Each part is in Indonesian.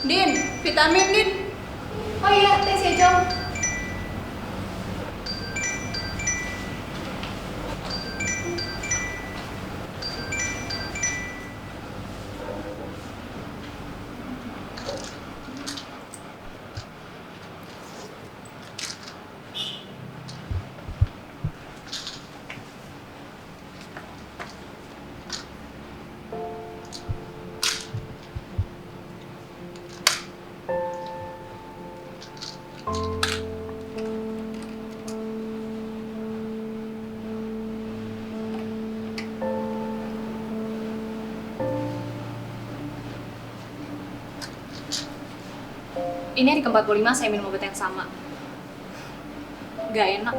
Din, vitamin Din. Oh iya, tes ya, Jom. Ini hari ke-45 saya minum obat yang sama. Gak enak.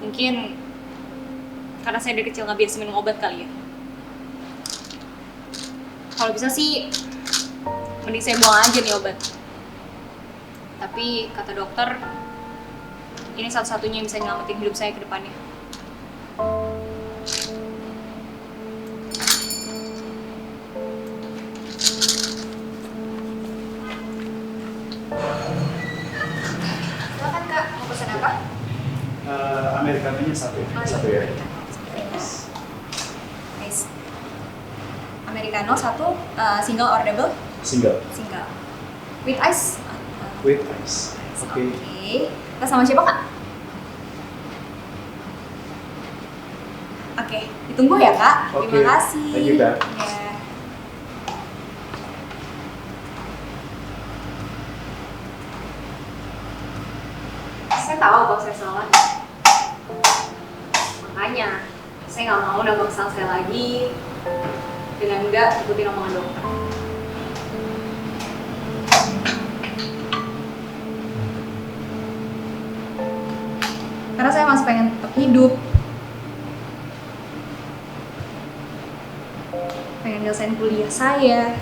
Mungkin karena saya dari kecil gak biasa minum obat kali ya. Kalau bisa sih, mending saya buang aja nih obat. Tapi kata dokter, ini satu-satunya yang bisa nyelamatin hidup saya ke depannya. Silakan Kak, mau pesan apa? Americanonya satu ya. Nice. Americano satu, single or double? Single. Single. With ice? With ice. Oke. Oke. Kita sama siapa Kak? Oke, ditunggu ya Kak. Oke. Terima kasih. Thank you, Kak. Ya. Saya tahu kalau saya salah. Makanya, saya nggak mau nambah kesalahan saya lagi dengan nggak ikutin omongan dokter. Karena saya masih pengen tetap hidup. Pengen nyelesain kuliah saya.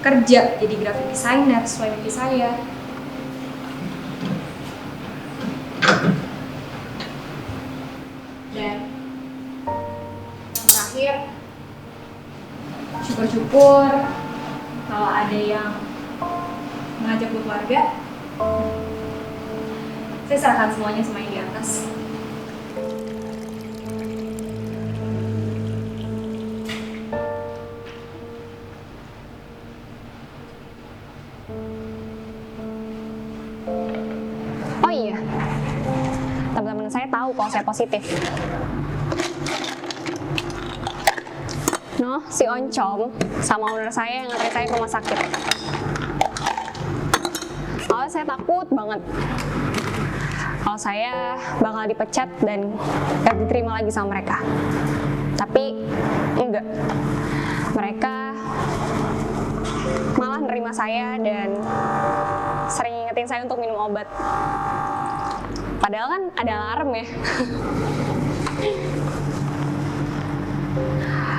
Kerja jadi graphic designer sesuai mimpi saya. Dan yang terakhir, syukur-syukur kalau ada yang mengajak keluarga, saya serahkan semuanya sama yang di atas. Oh iya, teman-teman saya tahu kalau saya positif. No, si Oncom sama owner saya yang nganterin saya ke rumah sakit. Awalnya saya takut banget kalau saya bakal dipecat dan gak diterima lagi sama mereka. Tapi enggak, mereka malah nerima saya dan sering ngingetin saya untuk minum obat. Padahal kan ada alarm ya.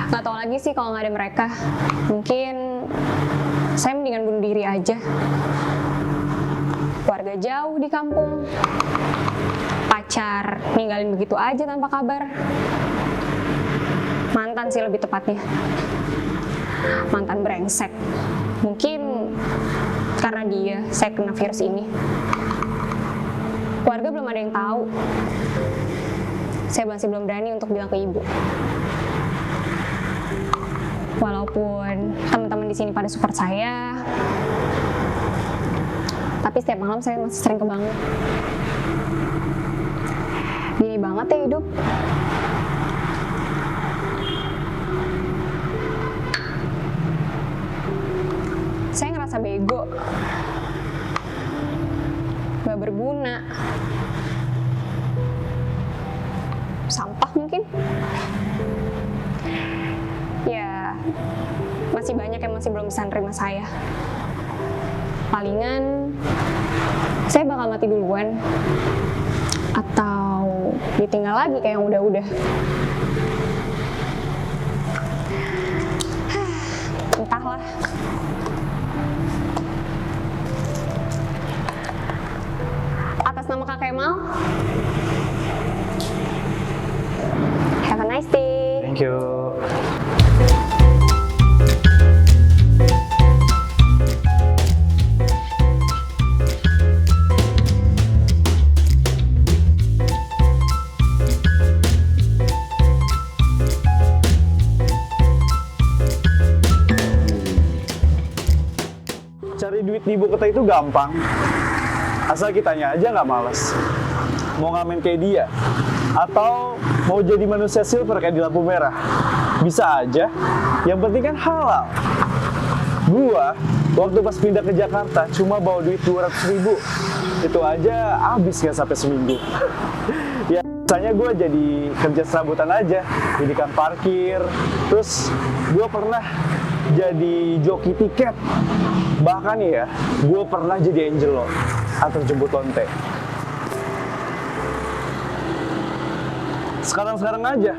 Gak tau lagi sih kalau nggak ada mereka. Mungkin saya mendingan bunuh diri aja. Keluarga jauh di kampung, pacar ninggalin begitu aja tanpa kabar. Mantan sih lebih tepatnya. Mantan brengsek. Mungkin karena dia saya kena virus ini. Keluarga belum ada yang tahu. Saya masih belum berani untuk bilang ke ibu. Walaupun teman-teman di sini pada support saya, tapi setiap malam saya masih sering kebangun. Gini banget ya hidup. Saya ngerasa bego, gak berguna, sampah mungkin. Ya, masih banyak yang masih belum bisa nerima saya. Palingan saya bakal mati duluan atau ditinggal lagi kayak yang udah-udah. Entahlah. Atas nama Kak Kemal, have a nice day. Thank you. di ibu kota itu gampang. Asal kitanya aja nggak malas. Mau ngamen kayak dia, atau mau jadi manusia silver kayak di lampu merah. Bisa aja, yang penting kan halal. Gua, waktu pas pindah ke Jakarta, cuma bawa duit 200.000. Itu aja habis nggak sampai seminggu. Ya, biasanya gue jadi kerja serabutan aja, jadi kan parkir. Terus gue pernah jadi joki tiket. Bahkan ya, gue pernah jadi angel lo atau jemput lonte. Sekarang aja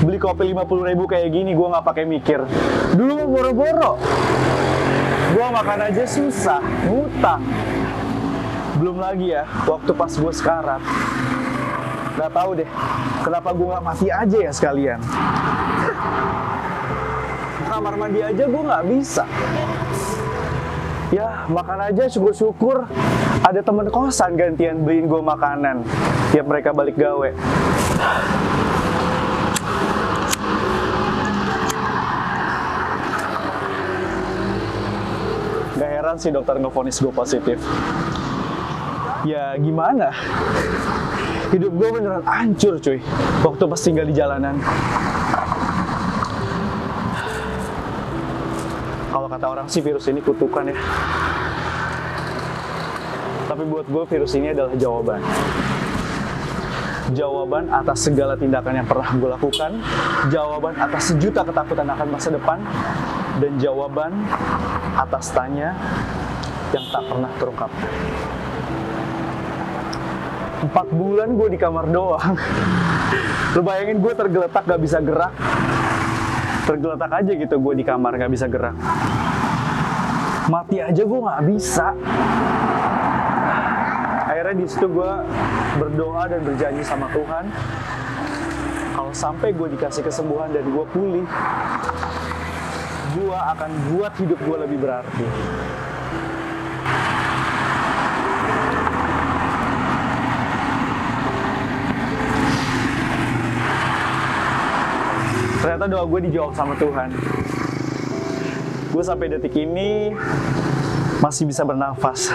beli kopi 50.000 kayak gini gue nggak pakai mikir. Dulu mah boro-boro. Gue makan aja susah, ngutang. Belum lagi ya, waktu pas gue sekarat. Nggak tahu deh, kenapa gue nggak mati aja ya sekalian. Kamar mandi aja gue nggak bisa. Ya, makan aja syukur-syukur ada temen kosan gantian beliin gue makanan tiap mereka balik gawe. Gak heran sih dokter ngevonis gue positif. Ya gimana? Hidup gue beneran hancur cuy waktu pas tinggal di jalanan. Kalau kata orang sih virus ini kutukan ya. Tapi buat gue virus ini adalah jawaban. Jawaban atas segala tindakan yang pernah gue lakukan. Jawaban atas sejuta ketakutan akan masa depan. Dan jawaban atas tanya yang tak pernah terungkapkan. 4 bulan gue di kamar doang. Lu bayangin gue tergeletak gak bisa gerak. Tergeletak aja gitu gue di kamar gak bisa gerak. Mati aja gue gak bisa. Akhirnya di situ gue berdoa dan berjanji sama Tuhan, kalau sampai gue dikasih kesembuhan dan gue pulih, gue akan buat hidup gue lebih berarti. Ternyata doa gue dijawab sama Tuhan. Gue sampai detik ini masih bisa bernafas.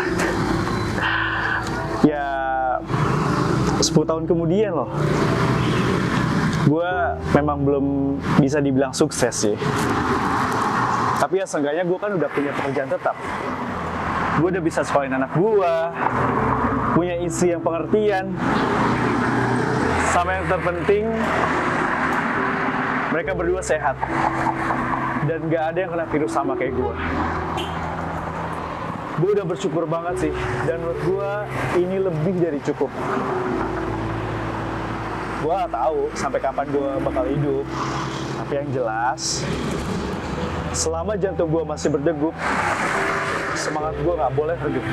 Ya, 10 tahun kemudian loh. Gue memang belum bisa dibilang sukses sih. Tapi ya seenggaknya gue kan udah punya pekerjaan tetap. Gue udah bisa sekolahin anak gue, punya istri yang pengertian. Sama yang terpenting, mereka berdua sehat. Dan gak ada yang kena virus sama kayak gue. Gue udah bersyukur banget sih, dan menurut gue ini lebih dari cukup. Gue gak tahu sampai kapan gue bakal hidup, tapi yang jelas, selama jantung gue masih berdegup, semangat gue gak boleh redup.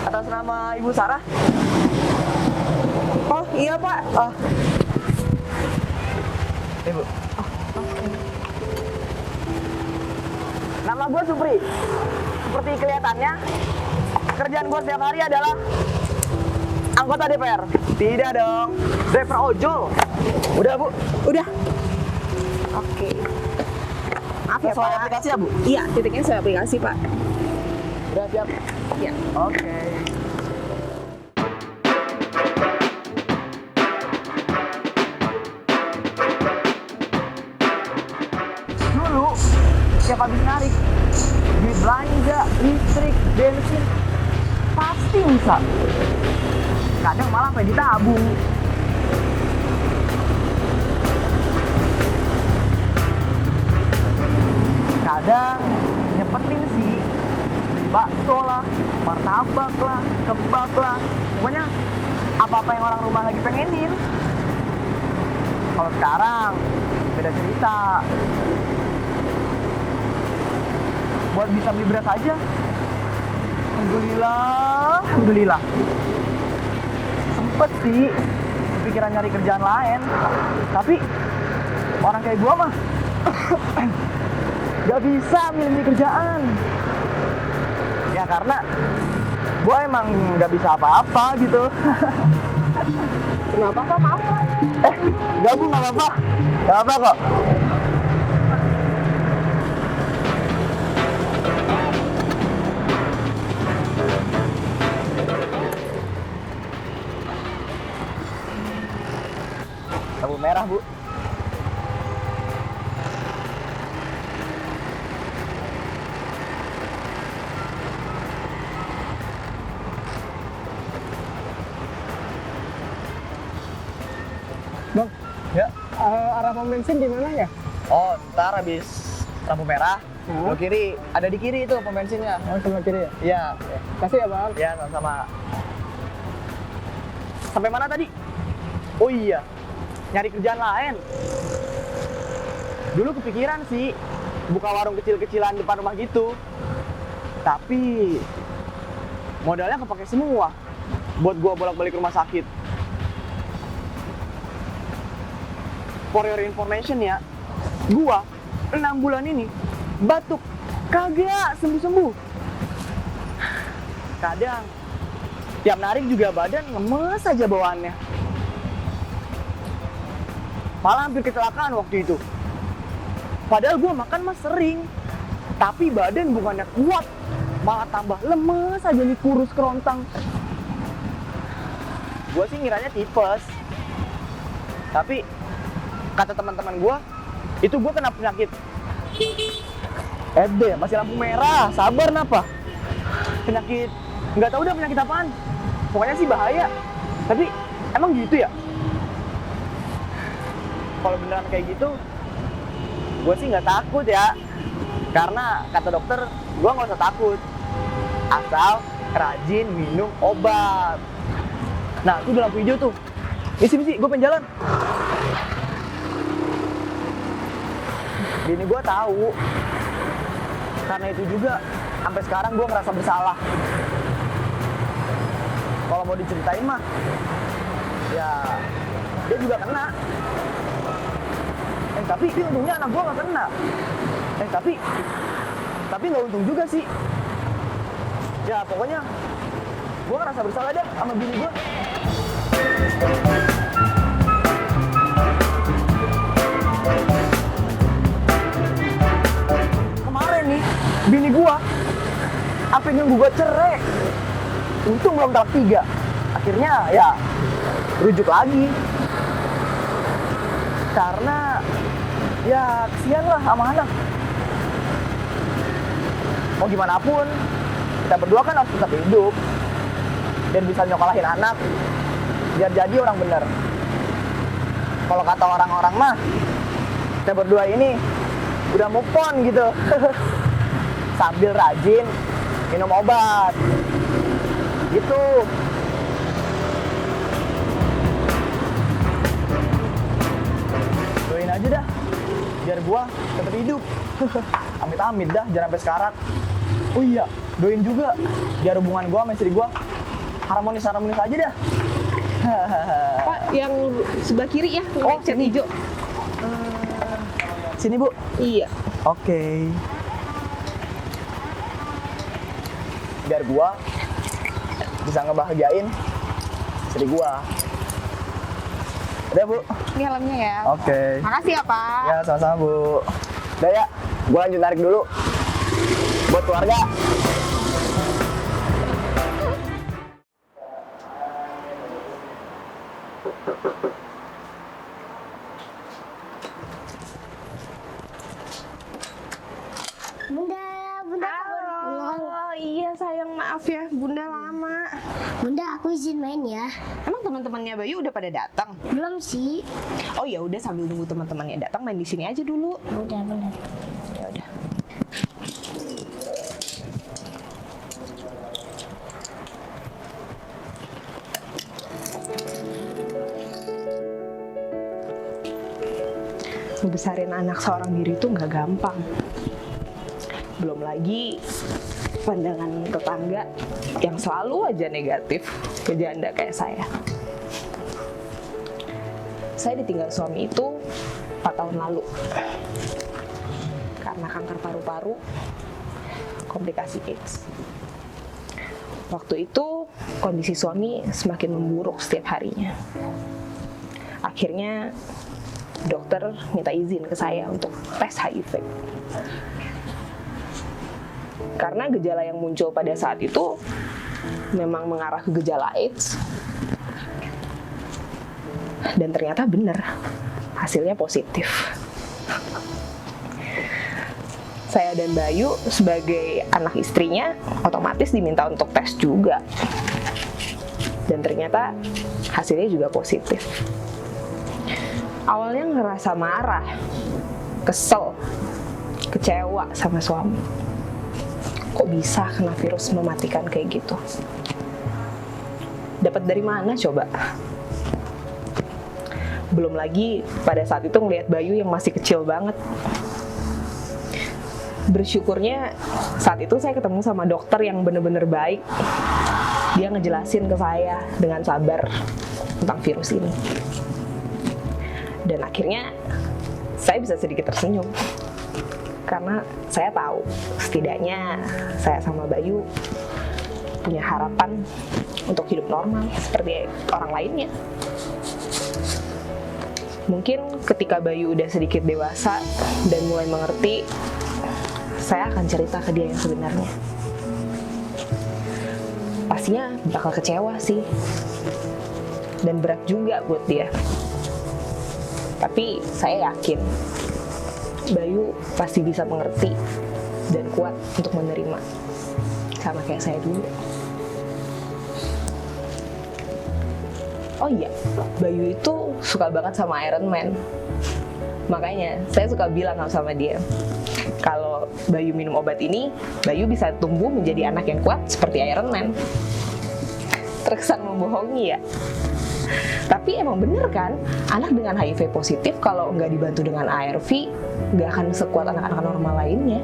Atas nama Ibu Sarah. Oh iya Pak. Oh. Ibu. Nama gue Supri. Seperti kelihatannya, kerjaan gue setiap hari adalah anggota DPR. Tidak dong, driver ojol. Udah Bu? Udah. Oke. Maaf ya Pak. Aplikasi ya Bu? Iya, titiknya sesuai aplikasi, Pak. Udah siap? Iya. Oke. Dulu, setiap habis narik, duit belanja, listrik, bensin, pasti bisa. Kadang malah sampai ditabung. Kadang nyepetin sih, beli bakso lah, martabak lah, kebab lah, pokoknya apa-apa yang orang rumah lagi pengenin. Kalau sekarang beda cerita. Buat bisa beli beras aja, alhamdulillah. Sempet sih kepikiran nyari kerjaan lain, tapi orang kayak gua mah gak bisa milih kerjaan. Ya karena gue emang nggak bisa apa-apa gitu. Kenapa Pak? Maaf Pak. Nggak Bu, nggak apa-apa. Nggak apa kok. Lampu merah Bu. Bang, Ya. arah pom bensin di mana ya? Oh, ntar habis lampu merah, Hmm. lo kiri. Ada di kiri itu pom bensinnya. Oh, sebelah kiri ya? Iya. Kasih ya, Bang. Ya, sama-sama. Sampai mana tadi? Oh iya, nyari kerjaan lain. Dulu kepikiran sih, buka warung kecil-kecilan depan rumah gitu. Tapi modalnya kepake semua buat gua bolak-balik rumah sakit. For your information ya, gua 6 bulan ini batuk kagak sembuh-sembuh. Kadang tiap narik juga badan lemes aja bawaannya. Malah hampir kecelakaan waktu itu. Padahal gua makan mah sering, tapi badan bukannya kuat, malah tambah lemes aja nih, kurus kerontang. Gua sih ngiranya tipes, tapi kata teman-teman gua, itu gua kena penyakit masih lampu merah, sabar napa? Penyakit, nggak tahu dah penyakit apaan. Pokoknya sih bahaya. Tapi emang gitu ya? Kalau beneran kayak gitu, gua sih nggak takut ya. Karena kata dokter, gua nggak usah takut. Asal rajin minum obat. Nah, itu udah lampu hijau tuh. Misi, gua pengen jalan. Bini gue tahu, karena itu juga sampai sekarang gue ngerasa bersalah. Kalau mau diceritain mah, ya dia juga kena. Tapi untungnya anak gue nggak kena. Tapi nggak untung juga sih. Ya pokoknya gue ngerasa bersalah deh sama bini gue. Bini gua sampai nunggu gua cerai. Untung belum tahap 3. Akhirnya ya rujuk lagi. Karena ya kesian lah sama anak. Mau gimana pun, kita berdua kan harus tetap hidup dan bisa nyokolahin anak biar jadi orang bener. Kalau kata orang-orang mah, kita berdua ini udah move on gitu. Sambil rajin minum obat gitu. Doain aja dah biar gua tetap hidup. Amit-amit dah jangan sampai sekarat. Oh iya, doain juga biar hubungan gua sama istri gua harmonis aja dah. Pak, yang sebelah kiri ya, Oh, cat hijau. Sini Bu. Iya. Oke. Biar gua bisa ngebahagiain istri gua. Udah Bu. Ini helmnya ya. Oke. Makasih ya Pak. Ya sama-sama Bu. Udah ya, gua lanjut narik dulu. Buat keluarga. Bunda kabar. Oh iya sayang, maaf ya Bunda lama. Bunda, aku izin main ya. Emang teman-temannya Bayu udah pada datang? Belum sih. Oh ya udah, sambil nunggu teman-temannya datang main di sini aja dulu. Bunda. Ya udah. Ngebesarin anak seorang diri itu nggak gampang. Belum lagi pandangan tetangga yang selalu aja negatif ke janda kayak saya. Saya ditinggal suami itu 4 tahun lalu karena kanker paru-paru, komplikasi AIDS. Waktu itu kondisi suami semakin memburuk setiap harinya. Akhirnya dokter minta izin ke saya untuk tes HIV. Karena gejala yang muncul pada saat itu memang mengarah ke gejala AIDS. Dan ternyata benar, hasilnya positif. Saya dan Bayu sebagai anak istrinya otomatis diminta untuk tes juga. Dan ternyata hasilnya juga positif. Awalnya ngerasa marah, kesel, kecewa sama suami. Kok bisa kena virus mematikan kayak gitu? Dapat dari mana coba? Belum lagi pada saat itu ngelihat Bayu yang masih kecil banget. Bersyukurnya saat itu saya ketemu sama dokter yang bener-bener baik. Dia ngejelasin ke saya dengan sabar tentang virus ini. Dan akhirnya saya bisa sedikit tersenyum. Karena saya tahu setidaknya saya sama Bayu punya harapan untuk hidup normal seperti orang lainnya. Mungkin ketika Bayu udah sedikit dewasa dan mulai mengerti, saya akan cerita ke dia yang sebenarnya. Pastinya bakal kecewa sih. Dan berat juga buat dia. Tapi saya yakin Bayu pasti bisa mengerti dan kuat untuk menerima. Sama kayak saya dulu. Oh iya, Bayu itu suka banget sama Iron Man. Makanya saya suka bilang sama dia, kalau Bayu minum obat ini, Bayu bisa tumbuh menjadi anak yang kuat seperti Iron Man. Terkesan membohongi ya. Tapi emang bener kan, anak dengan HIV positif kalau nggak dibantu dengan ARV, nggak akan sekuat anak-anak normal lainnya.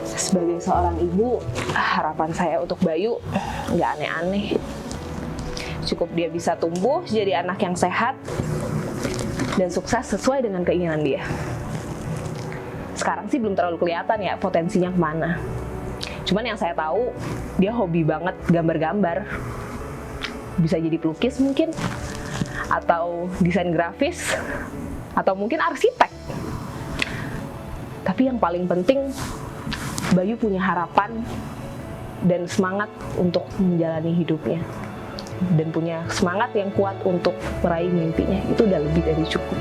Sebagai seorang ibu, harapan saya untuk Bayu nggak aneh-aneh. Cukup dia bisa tumbuh jadi anak yang sehat dan sukses sesuai dengan keinginan dia. Sekarang sih belum terlalu kelihatan ya potensinya kemana. Cuman yang saya tahu, dia hobi banget gambar-gambar. Bisa jadi pelukis mungkin, atau desain grafis, atau mungkin arsitek. Tapi yang paling penting, Bayu punya harapan dan semangat untuk menjalani hidupnya. Dan punya semangat yang kuat untuk meraih mimpinya. Itu udah lebih dari cukup.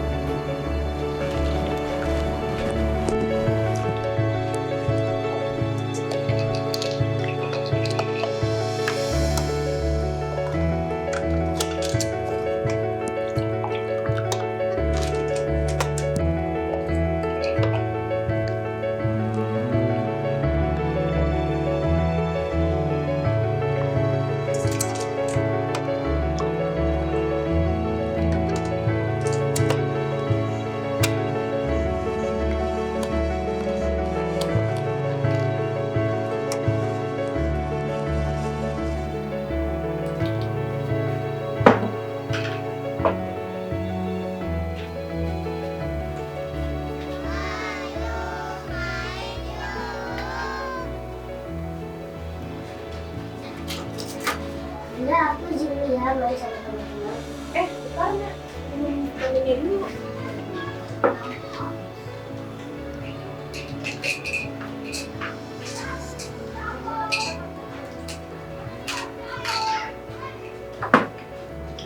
Bunda, aku izin dulu ya main sama teman-teman. Karena temennya dulu.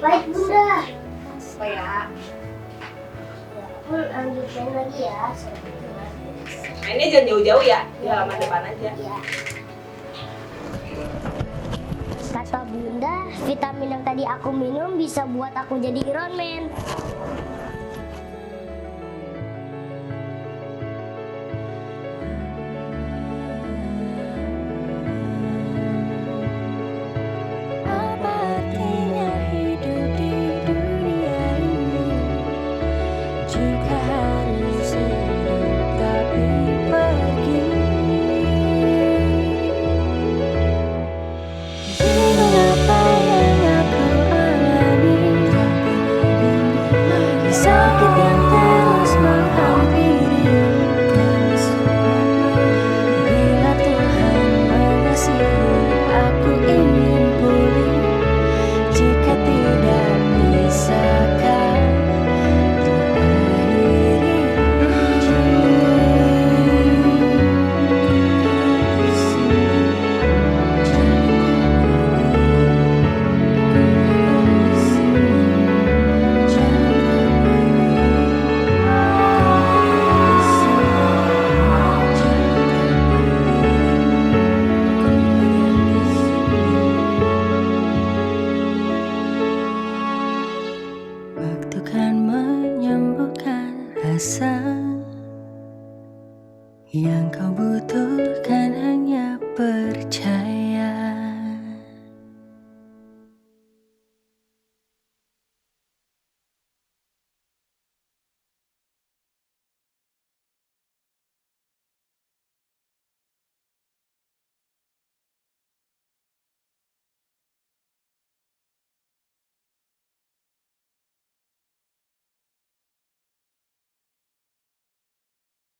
Baik Bunda. Oh ya, Aku lanjut main lagi ya. Mainnya jangan jauh-jauh ya, di halaman depan aja. Ya. Kata Bunda, vitamin yang tadi aku minum bisa buat aku jadi Iron Man. Apa artinya hidup di dunia ini jika harus hidup tapi pergi? Dengan apa yang aku alami, kau butuhkan.